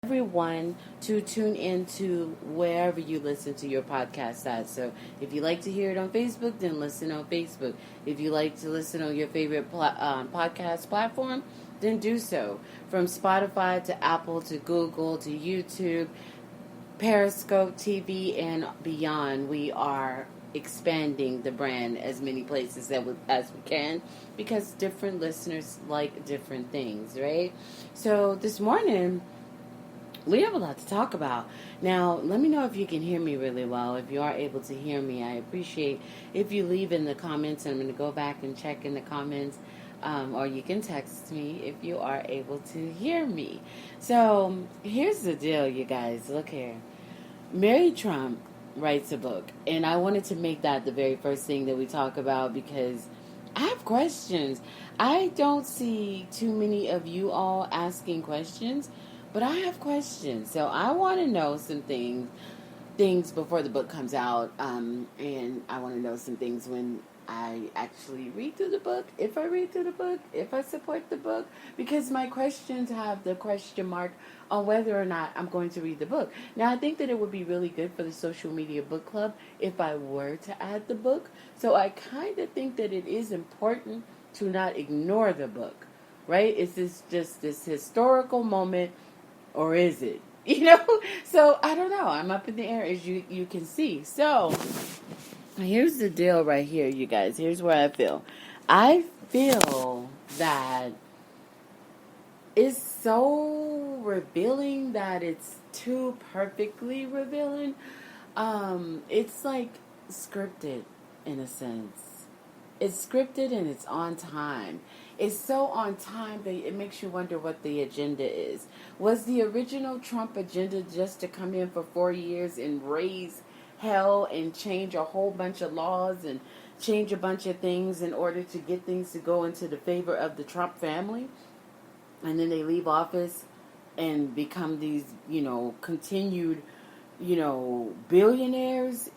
everyone to tune into wherever you listen to your podcast at. So if you like to hear it on Facebook, then listen on Facebook. If you like to listen on your favorite podcast platform, then do so. From Spotify to Apple to Google to YouTube, Periscope TV, and beyond, we are expanding the brand as many places as we can because different listeners like different things, right? So this morning, we have a lot to talk about. Now, let me know if you can hear me really well. If you are able to hear me, I appreciate if you leave in the comments. I'm going to go back and check in the comments. Or you can text me if you are able to hear me. So, here's the deal, you guys. Look here. Mary Trump writes a book. And I wanted to make that the very first thing that we talk about because I have questions. I don't see too many of you all asking questions. But I have questions, so I want to know some things before the book comes out, and I want to know some things when I actually read through the book, if I read through the book, if I support the book, because my questions have the question mark on whether or not I'm going to read the book. Now, I think that it would be really good for the social media book club if I were to add the book, so I kind of think that it is important to not ignore the book, right? It's just this historical moment. Or is it? So I don't know. I'm up in the air as you can see. So here's the deal right here, you guys. Here's where I feel. I feel that it's so revealing that it's too perfectly revealing. It's like scripted in a sense. It's scripted and it's on time. It's so on time that it makes you wonder what the agenda is. Was the original Trump agenda just to come in for 4 years and raise hell and change a whole bunch of laws and change a bunch of things in order to get things to go into the favor of the Trump family? And then they leave office and become these, continued, billionaires?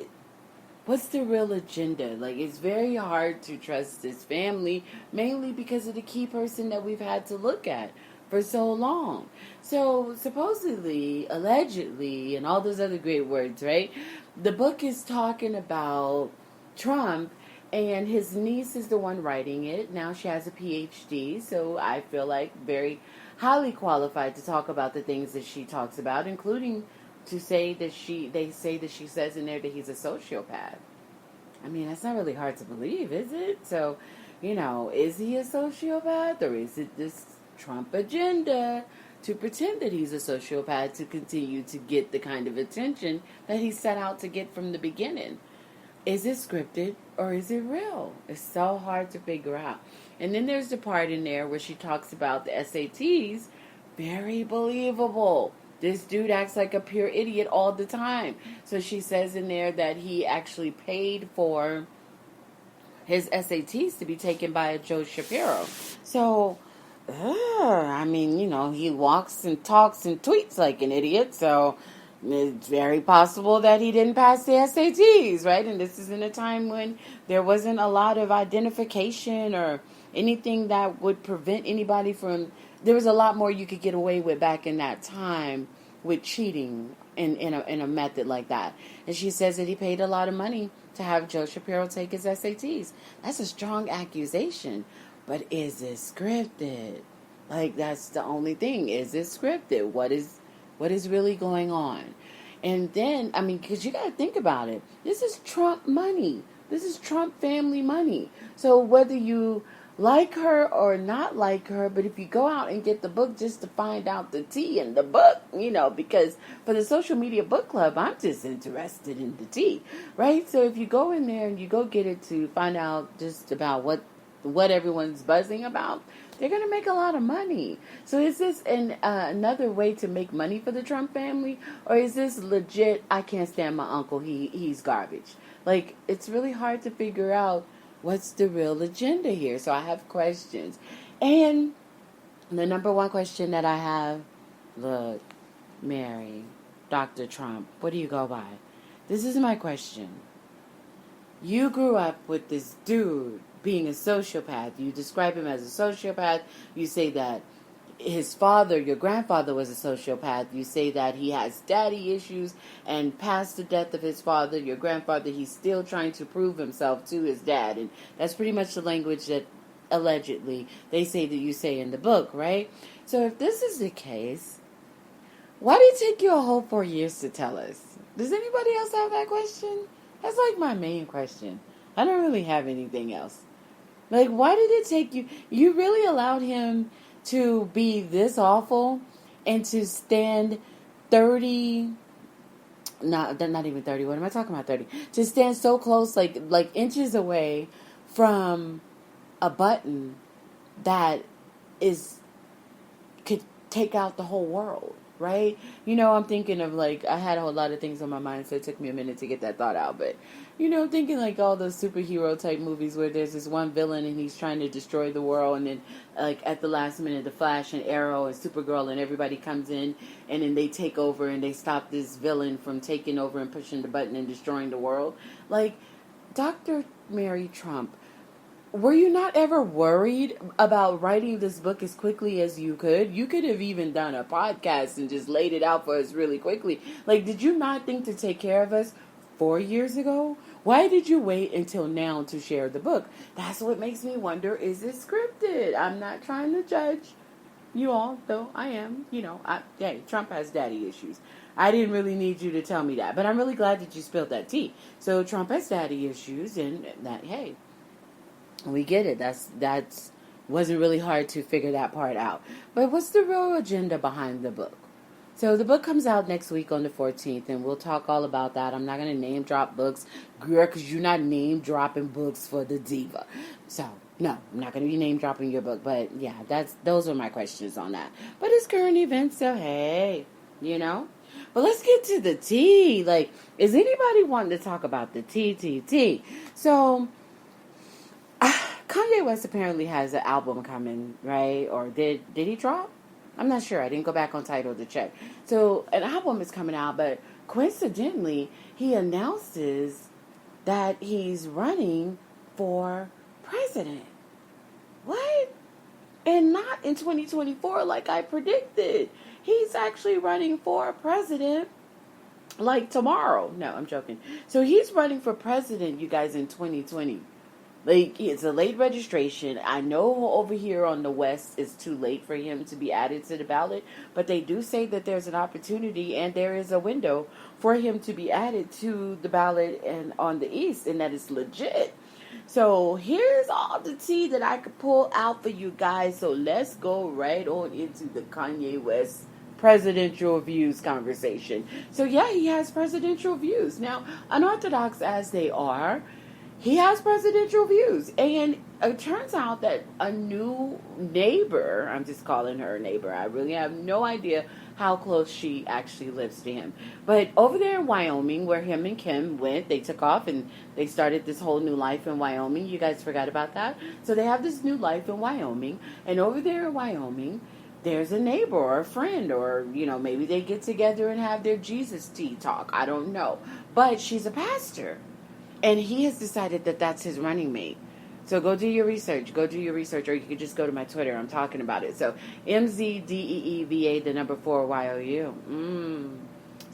What's the real agenda? Like, it's very hard to trust this family, mainly because of the key person that we've had to look at for so long. So, supposedly, allegedly, and all those other great words, right? The book is talking about Trump, and his niece is the one writing it. Now she has a PhD, so I feel like very highly qualified to talk about the things that she talks about, including to say that they say that she says in there that he's a sociopath. I mean, that's not really hard to believe, is it? So, is he a sociopath, or is it this Trump agenda to pretend that he's a sociopath to continue to get the kind of attention that he set out to get from the beginning? Is it scripted or is it real? It's so hard to figure out. And then there's the part in there where she talks about the SATs. Very believable. This dude acts like a pure idiot all the time. So she says in there that he actually paid for his SATs to be taken by a Joe Shapiro. So, he walks and talks and tweets like an idiot. So it's very possible that he didn't pass the SATs, right? And this is in a time when there wasn't a lot of identification or anything that would prevent anybody from... There was a lot more you could get away with back in that time with cheating in a method like that. And she says that he paid a lot of money to have Joe Shapiro take his SATs. That's a strong accusation. But is it scripted? Like, that's the only thing. Is it scripted? What is really going on? And then, because you got to think about it. This is Trump money. This is Trump family money. So whether you like her or not like her, but if you go out and get the book just to find out the tea in the book, because for the social media book club, I'm just interested in the tea, right? So if you go in there and you go get it to find out just about what everyone's buzzing about, they're going to make a lot of money. So is this another way to make money for the Trump family? Or is this legit, I can't stand my uncle, he's garbage? Like, it's really hard to figure out what's the real agenda here. So I have questions. And the number one question that I have, look, Mary, Dr. Trump, what do you go by? This is my question. You grew up with this dude being a sociopath. You describe him as a sociopath. You say that his father, your grandfather, was a sociopath. You say that he has daddy issues, and past the death of his father, your grandfather, he's still trying to prove himself to his dad. And that's pretty much the language that allegedly they say that you say in the book, right? So if this is the case, why did it take you a whole 4 years to tell us? Does anybody else have that question? That's like my main question. I don't really have anything else. Like, why did it take you? You really allowed him to be this awful and to stand 30, not even 30, what am I talking about, 30? To stand so close, like inches away from a button that could take out the whole world, right? You know, I'm thinking of, like, I had a whole lot of things on my mind, so it took me a minute to get that thought out, but, you know, thinking like all those superhero type movies where there's this one villain and he's trying to destroy the world, and then, like, at the last minute, the Flash and Arrow and Supergirl and everybody comes in, and then they take over and they stop this villain from taking over and pushing the button and destroying the world. Like, Dr. Mary Trump, were you not ever worried about writing this book as quickly as you could? You could have even done a podcast and just laid it out for us really quickly. Like, did you not think to take care of us 4 years ago? Why did you wait until now to share the book? That's what makes me wonder, is it scripted? I'm not trying to judge you all, though I am. You know, hey, Trump has daddy issues. I didn't really need you to tell me that, but I'm really glad that you spilled that tea. So Trump has daddy issues, and that, hey, we get it. That's wasn't really hard to figure that part out. But what's the real agenda behind the book? So the book comes out next week on the 14th, and we'll talk all about that. I'm not going to name drop books, girl, because you're not name dropping books for the diva. So, no, I'm not going to be name dropping your book. But, yeah, those are my questions on that. But it's current events, so hey, you know. But let's get to the tea. Like, is anybody wanting to talk about the tea? So, Kanye West apparently has an album coming, right? Or did he drop? I'm not sure. I didn't go back on Tidal to check. So an album is coming out, but coincidentally, he announces that he's running for president. What? And not in 2024 like I predicted. He's actually running for president like tomorrow. No, I'm joking. So he's running for president, you guys, in 2020. Like, it's a late registration. I know over here on the West it's too late for him to be added to the ballot, but they do say that there's an opportunity and there is a window for him to be added to the ballot and on the East, and that is legit. So here's all the tea that I could pull out for you guys. So let's go right on into the Kanye West presidential views conversation. So yeah, he has presidential views. Now, unorthodox as they are, he has presidential views. And it turns out that a new neighbor, I'm just calling her a neighbor, I really have no idea how close she actually lives to him. But over there in Wyoming, where him and Kim went, they took off and they started this whole new life in Wyoming. You guys forgot about that? So they have this new life in Wyoming. And over there in Wyoming, there's a neighbor or a friend, or, you know, maybe they get together and have their Jesus tea talk. I don't know. But she's a pastor. And he has decided that that's his running mate. So go do your research. Or you can just go to my Twitter. I'm talking about it. So MZDEEVA, the number 4 YOU.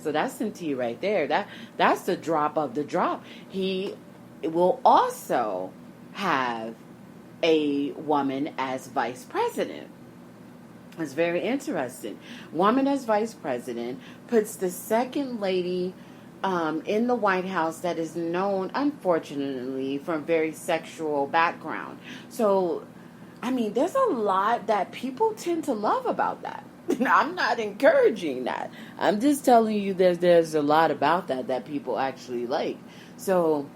So that's some tea right there. That's the drop of the drop. He will also have a woman as vice president. It's very interesting. Woman as vice president puts the second lady in the White House that is known, unfortunately, from very sexual background. So, I mean, there's a lot that people tend to love about that. I'm not encouraging that. I'm just telling you there's a lot about that people actually like. So,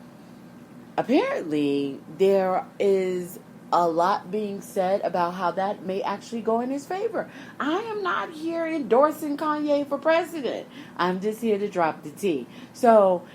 apparently, there is a lot being said about how that may actually go in his favor. I am not here endorsing Kanye for president. I'm just here to drop the tea. So,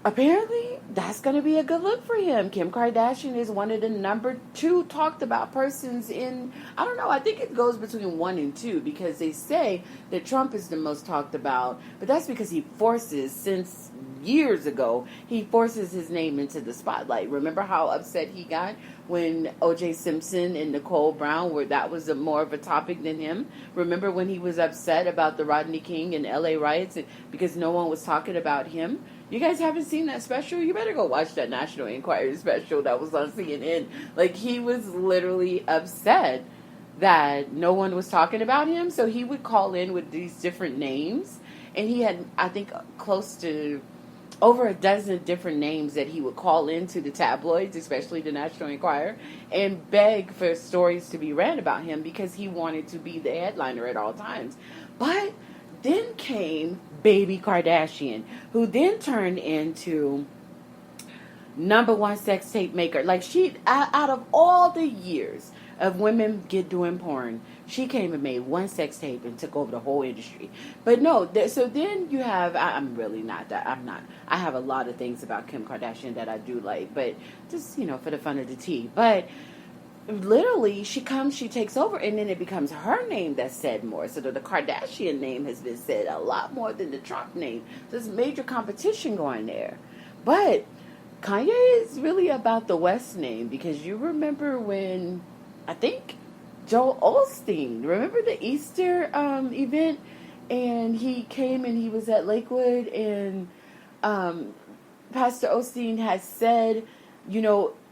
apparently, that's going to be a good look for him. Kim Kardashian is one of the number 2 talked about persons in, I don't know, I think it goes between 1 and 2, because they say that Trump is the most talked about, but that's because he forces, since years ago, he forces his name into the spotlight. Remember how upset he got when O.J. Simpson and Nicole Brown that was more of a topic than him? Remember when he was upset about the Rodney King and L.A. riots because no one was talking about him? You guys haven't seen that special? You better go watch that National Enquirer special that was on CNN. Like, he was literally upset that no one was talking about him, so he would call in with these different names, and he had, I think, close to over a dozen different names that he would call into the tabloids, especially the National Enquirer, and beg for stories to be read about him because he wanted to be the headliner at all times. But then came Baby Kardashian, who then turned into #1 sex tape maker. Like, she, out of all the years of women doing porn, she came and made one sex tape and took over the whole industry. But no, so then you have, I'm not, I have a lot of things about Kim Kardashian that I do like, but just, for the fun of the tea. But literally, she takes over, and then it becomes her name that's said more. So the Kardashian name has been said a lot more than the Trump name. So there's major competition going there. But Kanye is really about the West name, because you remember when, I think, Joel Osteen, remember the Easter event, and he came and he was at Lakewood, and Pastor Osteen has said,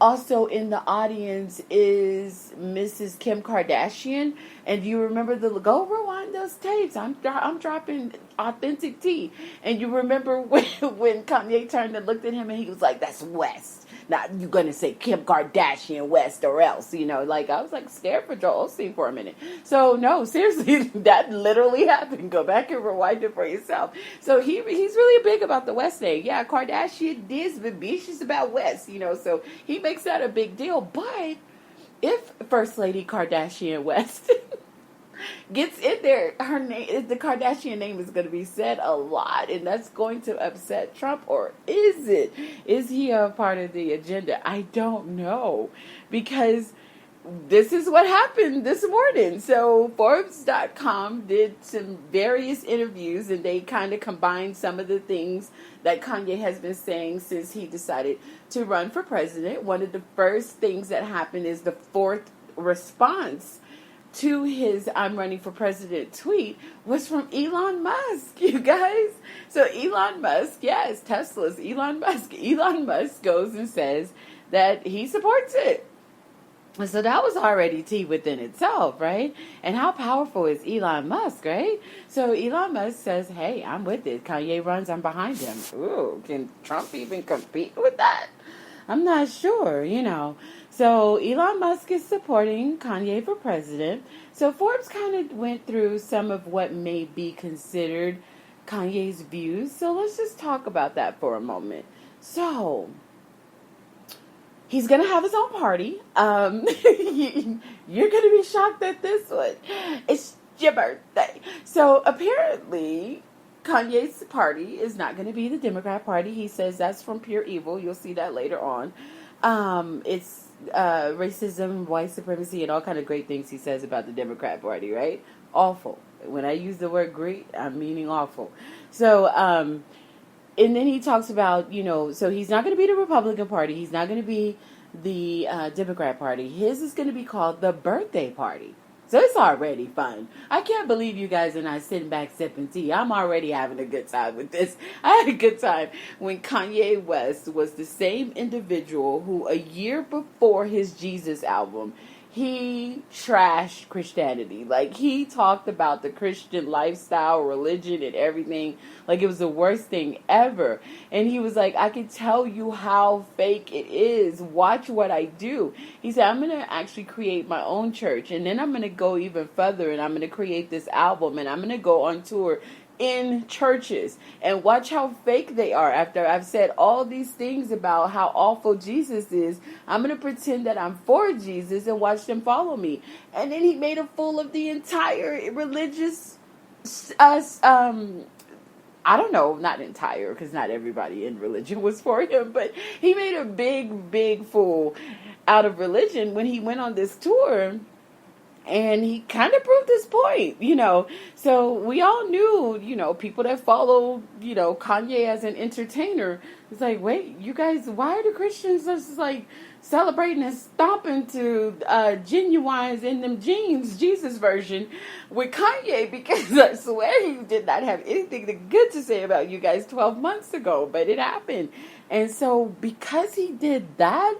also in the audience is Mrs. Kim Kardashian, and you remember go rewind those tapes. I'm dropping authentic tea, and you remember when Kanye turned and looked at him, and he was like, "That's West. Now you're gonna say Kim Kardashian West or else." Like, I was like scared for Joel Osteen for a minute. So no, seriously, that literally happened. Go back and rewind it for yourself. So he's really big about the West name. Yeah, Kardashian this, but bitch is about West. So he makes that a big deal. But if First Lady Kardashian West gets in there, her name, the Kardashian name is going to be said a lot, and that's going to upset Trump. Or is it? Is he a part of the agenda? I don't know, because this is what happened this morning. So Forbes.com did some various interviews, and they kind of combined some of the things that Kanye has been saying since he decided to run for president. One of the first things that happened is the fourth response to his "I'm running for president" tweet was from Elon Musk, you guys. So Elon Musk, yes, Tesla's Elon Musk. Elon Musk goes and says that he supports it. So that was already tea within itself, right? And how powerful is Elon Musk, right? So Elon Musk says, hey, I'm with it. Kanye runs, I'm behind him. Ooh, can Trump even compete with that? I'm not sure, So Elon Musk is supporting Kanye for president. So Forbes kind of went through some of what may be considered Kanye's views. So let's just talk about that for a moment. So he's going to have his own party. You're going to be shocked at this one. It's your birthday. So apparently Kanye's party is not going to be the Democrat Party. He says that's from pure evil. You'll see that later on. It's racism, white supremacy, and all kind of great things he says about the Democrat Party, right? Awful. When I use the word great, I'm meaning awful. So, and then he talks about, so he's not going to be the Republican Party. He's not going to be the Democrat Party. His is going to be called the birthday party. So it's already fun. I can't believe you guys are not sitting back sipping tea. I'm already having a good time with this. I had a good time when Kanye West was the same individual who a year before his Jesus album, he trashed Christianity. Like, he talked about the Christian lifestyle, religion, and everything like it was the worst thing ever. And he was like, I can tell you how fake it is. Watch what I do. He said, I'm going to actually create my own church. And then I'm going to go even further, and I'm going to create this album, and I'm going to go on tour in churches and watch how fake they are. After I've said all these things about how awful Jesus is, I'm going to pretend that I'm for Jesus and watch them follow me. And then he made a fool of the entire religious, I don't know, not entire, because not everybody in religion was for him, but he made a big, big fool out of religion when he went on this tour. And he kind of proved his point, So we all knew, people that follow, Kanye as an entertainer. It's like, wait, you guys, why are the Christians just like celebrating and stomping to Genuines in them jeans, Jesus version, with Kanye? Because I swear he did not have anything good to say about you guys 12 months ago, but it happened. And so because he did that,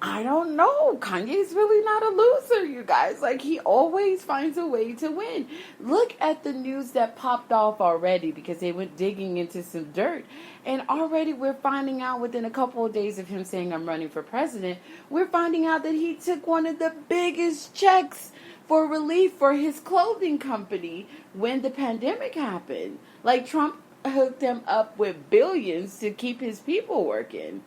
I don't know. Kanye's really not a loser, you guys. Like, he always finds a way to win. Look at the news that popped off already because they went digging into some dirt. And already we're finding out within a couple of days of him saying, I'm running for president, we're finding out that he took one of the biggest checks for relief for his clothing company when the pandemic happened. Like, Trump hooked him up with billions to keep his people working.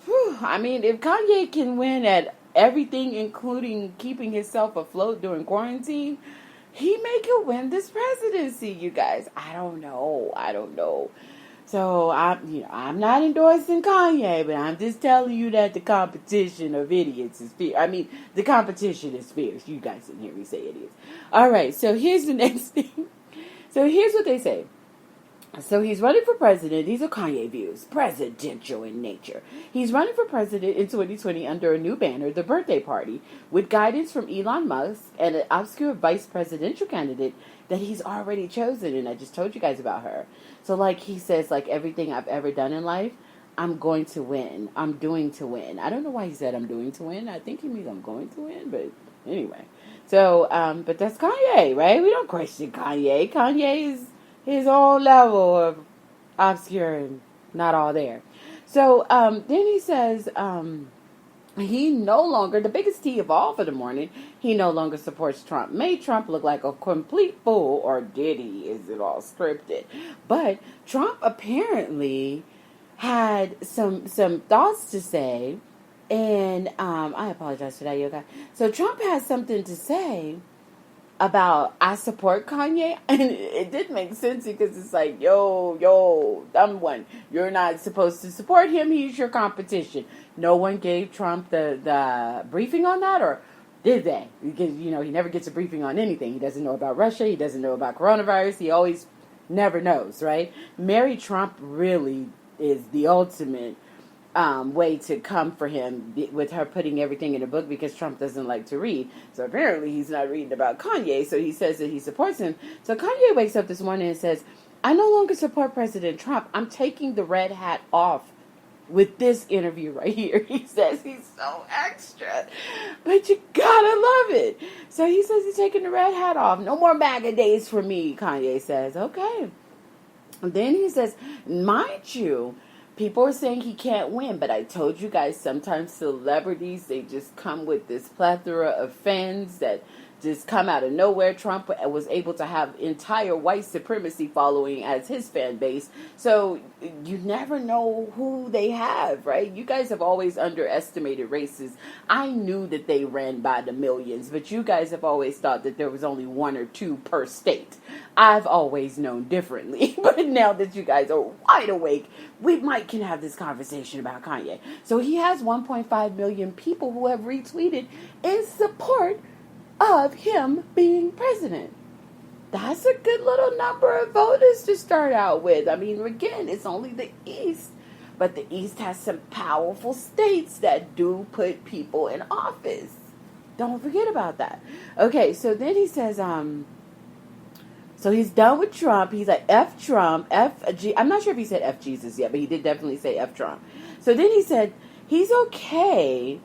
Whew. I mean, if Kanye can win at everything, including keeping himself afloat during quarantine, he may could win this presidency, you guys. I don't know. So I'm not endorsing Kanye, but I'm just telling you that the competition of idiots is fierce. I mean, the competition is fierce. You guys didn't hear me say idiots. All right, so here's the next thing. So here's what they say. So he's running for president. These are Kanye views, presidential in nature. He's running for president in 2020 under a new banner, The Birthday Party, with guidance from Elon Musk and an obscure vice presidential candidate that he's already chosen. And I just told you guys about her. So like he says, like everything I've ever done in life, I'm going to win. I'm doing to win. I don't know why he said I'm doing to win. I think he means I'm going to win, but anyway. So, but that's Kanye, right? We don't question Kanye. Kanye is his own level of obscure and not all there. So then he says he no longer, the biggest tea of all for the morning, he no longer supports Trump. Made Trump look like a complete fool, or did he? Is it all scripted? But Trump apparently had some thoughts to say, and I apologize for that, yoga. So Trump has something to say about I support Kanye, and it did make sense because it's like, yo, dumb one, you're not supposed to support him, he's your competition. No one gave Trump the briefing on that, or did they? Because, he never gets a briefing on anything. He doesn't know about Russia, he doesn't know about coronavirus, he always never knows, right? Mary Trump really is the ultimate way to come for him, with her putting everything in a book, because Trump doesn't like to read. So apparently he's not reading about Kanye, so he says that he supports him. So Kanye wakes up this morning and says, I no longer support President Trump. I'm taking the red hat off with this interview right here. He says he's so extra, but you gotta love it. So he says he's taking the red hat off. No more MAGA days for me, Kanye says. Okay. And then he says, mind you, people are saying he can't win, but I told you guys sometimes celebrities, they just come with this plethora of fans that just come out of nowhere. Trump was able to have entire white supremacy following as his fan base. So you never know who they have, right? You guys have always underestimated races. I knew that they ran by the millions, but you guys have always thought that there was only one or two per state. I've always known differently. But now that you guys are wide awake, we can have this conversation about Kanye. So he has 1.5 million people who have retweeted in support of him being president. That's a good little number of voters to start out with. I mean, again, it's only the East, but the East has some powerful states that do put people in office. Don't forget about that. Okay, so then he says, so he's done with Trump. He's like, F Trump, I'm not sure if he said F Jesus yet, but he did definitely say F Trump. So then he said, he's okay.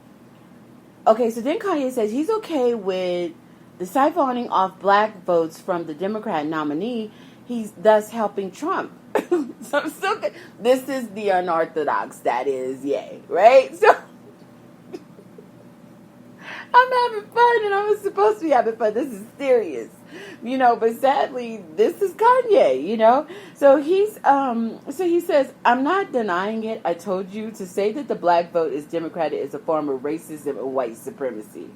Okay, so then Kanye says he's okay with the siphoning off black votes from the Democrat nominee. He's thus helping Trump. So I'm still good. This is the unorthodox. That is, yay, right? So I'm having fun, and I'm supposed to be having fun. This is serious, but sadly, this is Kanye, So he says, I'm not denying it. I told you to say that the black vote is Democratic is a form of racism and white supremacy.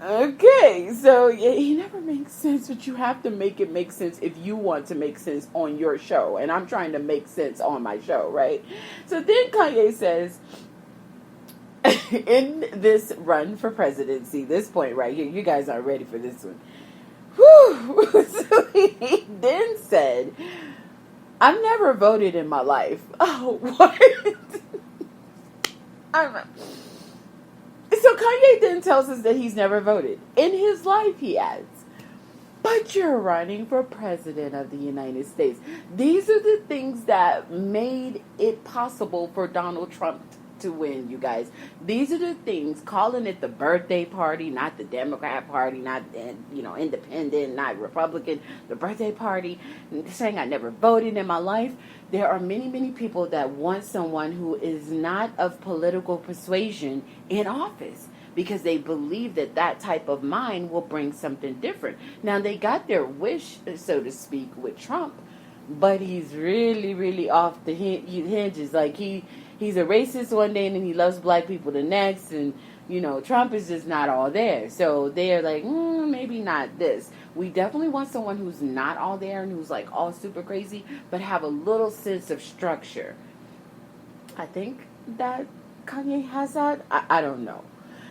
Okay, so he never makes sense, but you have to make it make sense if you want to make sense on your show, and I'm trying to make sense on my show, right? So then Kanye says, in this run for presidency, this point right here, you guys aren't ready for this one. Whew. So he then said, I've never voted in my life. Oh, what? So Kanye then tells us that he's never voted. In his life, he adds, but you're running for president of the United States. These are the things that made it possible for Donald Trump to win, you guys. These are the things, calling it the birthday party, not the Democrat party, not, independent, not Republican, the birthday party, saying I never voted in my life. There are many, many people that want someone who is not of political persuasion in office, because they believe that that type of mind will bring something different. Now, they got their wish, so to speak, with Trump, but he's really, really off the hinges. Like, he's a racist one day, and then he loves black people the next, and, Trump is just not all there. So they're like, maybe not this. We definitely want someone who's not all there and who's, like, all super crazy, but have a little sense of structure. I think that Kanye has that. I don't know.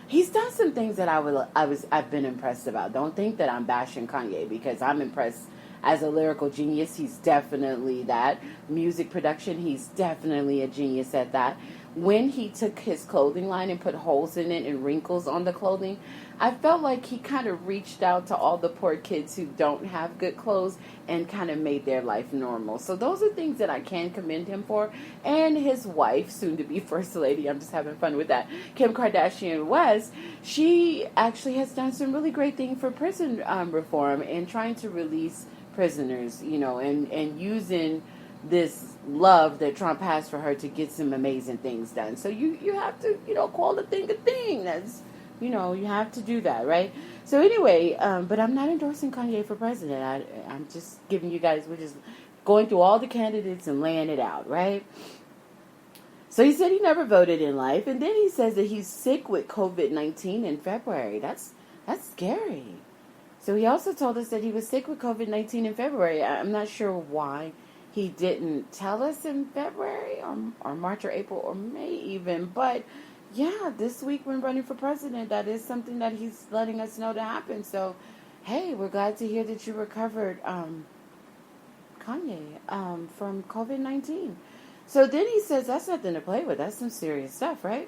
He's done some things that I've been impressed about. Don't think that I'm bashing Kanye, because I'm impressed as a lyrical genius. He's definitely that. Music production, he's definitely a genius at that. When he took his clothing line and put holes in it and wrinkles on the clothing, I felt like he kind of reached out to all the poor kids who don't have good clothes and kind of made their life normal. So those are things that I can commend him for. And his wife, soon to be First Lady, I'm just having fun with that, Kim Kardashian West, she actually has done some really great things for prison reform and trying to release prisoners, and using this love that Trump has for her to get some amazing things done. So you have to, call a thing a thing. That's, you have to do that, right? So anyway, but I'm not endorsing Kanye for president. I'm just giving you guys, we're just going through all the candidates and laying it out, right? So he said he never voted in life, and then he says that he's sick with COVID-19 in February. That's scary. So he also told us that he was sick with COVID-19 in February. I'm not sure why he didn't tell us in February or March or April or May even. But yeah, this week when running for president, that is something that he's letting us know to happen. So, hey, we're glad to hear that you recovered, Kanye, from COVID-19. So then he says that's nothing to play with. That's some serious stuff, right?